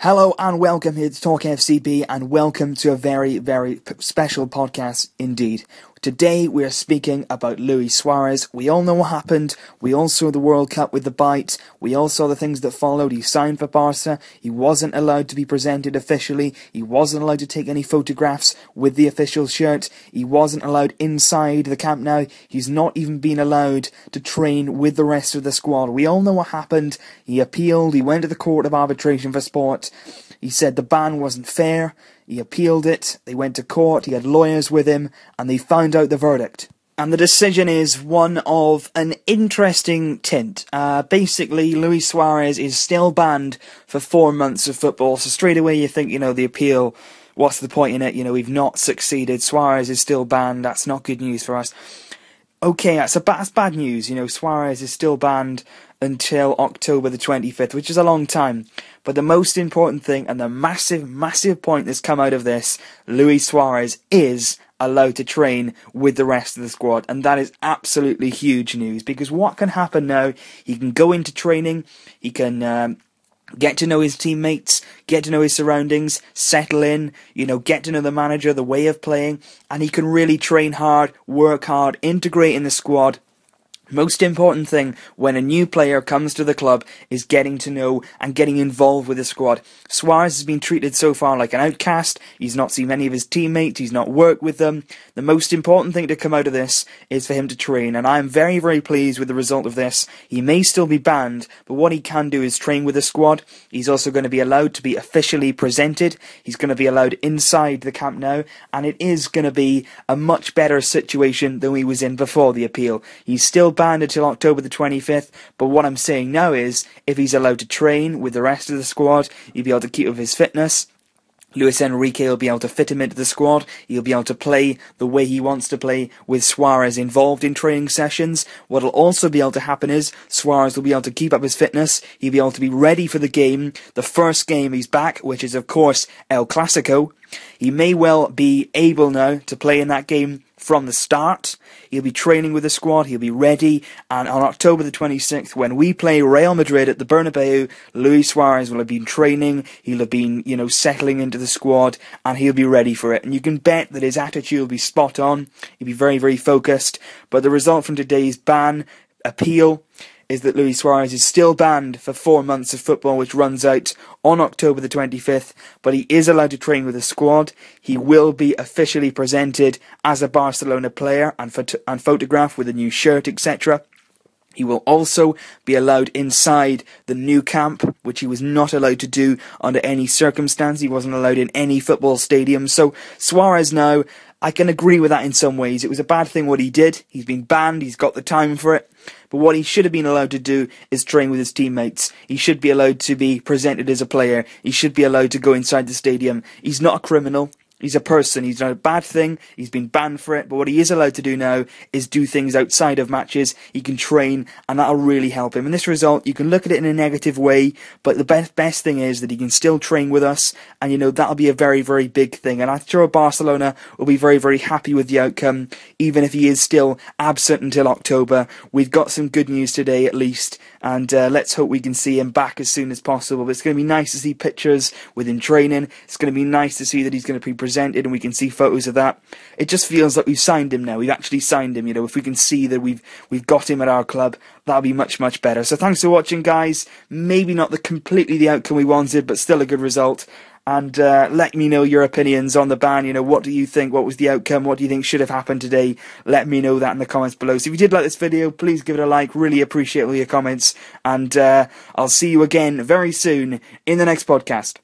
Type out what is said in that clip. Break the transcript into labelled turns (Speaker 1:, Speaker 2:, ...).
Speaker 1: Hello and welcome here to TalkFCB, and welcome to a very, very special podcast indeed. Today we are speaking about Luis Suárez. We all know what happened. We all saw the World Cup with the bite. We all saw the things that followed. He signed for Barca. He wasn't allowed to be presented officially. He wasn't allowed to take any photographs with the official shirt. He wasn't allowed inside the Camp Nou. He's not even been allowed to train with the rest of the squad. We all know what happened. He appealed. He went to the Court of Arbitration for Sport. He said the ban wasn't fair. He appealed it, they went to court, he had lawyers with him, and they found out the verdict. And the decision is one of an interesting tint. Basically, Luis Suárez is still banned for 4 months of football, so straight away you think, the appeal, what's the point in it? We've not succeeded, Suárez is still banned, that's not good news for us. Okay, that's bad news, Suárez is still banned until October the 25th, which is a long time. But the most important thing, and the massive, massive point that's come out of this, Luis Suárez is allowed to train with the rest of the squad, and that is absolutely huge news, because what can happen now, he can go into training, he can get to know his teammates, get to know his surroundings, settle in, get to know the manager, the way of playing, and he can really train hard, work hard, integrate in the squad. Most important thing when a new player comes to the club is getting to know and getting involved with the squad. Suárez has been treated so far like an outcast. He's not seen many of his teammates. He's not worked with them. The most important thing to come out of this is for him to train, and I'm very, very pleased with the result of this. He may still be banned, but what he can do is train with the squad. He's also going to be allowed to be officially presented. He's going to be allowed inside the Camp Nou, and it is going to be a much better situation than he was in before the appeal. He's still banned until October the 25th, but what I'm saying now is, if he's allowed to train with the rest of the squad, he'll be able to keep up his fitness. Luis Enrique will be able to fit him into the squad. He'll be able to play the way he wants to play with Suárez involved in training sessions. What'll also be able to happen is Suárez will be able to keep up his fitness. He'll be able to be ready for the game, the first game he's back, which is of course El Clasico. He may well be able now to play in that game from the start. He'll be training with the squad, he'll be ready, and on October the 26th, when we play Real Madrid at the Bernabeu, Luis Suárez will have been training, he'll have been, settling into the squad, and he'll be ready for it. And you can bet that his attitude will be spot on, he'll be very, very focused. But the result from today's appeal, is that Luis Suárez is still banned for 4 months of football, which runs out on October the 25th, but he is allowed to train with the squad. He will be officially presented as a Barcelona player and photographed with a new shirt, etc. He will also be allowed inside the new camp, which he was not allowed to do under any circumstance. He wasn't allowed in any football stadium. So Suárez now, I can agree with that in some ways. It was a bad thing what he did. He's been banned. He's got the time for it. But what he should have been allowed to do is train with his teammates. He should be allowed to be presented as a player. He should be allowed to go inside the stadium. He's not a criminal. He's a person. He's done a bad thing. He's been banned for it. But what he is allowed to do now is do things outside of matches. He can train, and that'll really help him. And this result, you can look at it in a negative way, but the best thing is that he can still train with us, and that'll be a very, very big thing. And I'm sure Barcelona will be very, very happy with the outcome, even if he is still absent until October. We've got some good news today, at least, and let's hope we can see him back as soon as possible. But it's going to be nice to see pictures with him training. It's going to be nice to see that he's going to be presented and we can see photos of that. It just feels like we've signed him now. We've actually signed him. If we can see that we've got him at our club, that'll be much, much better. So thanks for watching, guys. Maybe not completely the outcome we wanted, but still a good result. And let me know your opinions on the ban. What do you think? What was the outcome? What do you think should have happened today? Let me know that in the comments below. So if you did like this video, please give it a like. Really appreciate all your comments. And I'll see you again very soon in the next podcast.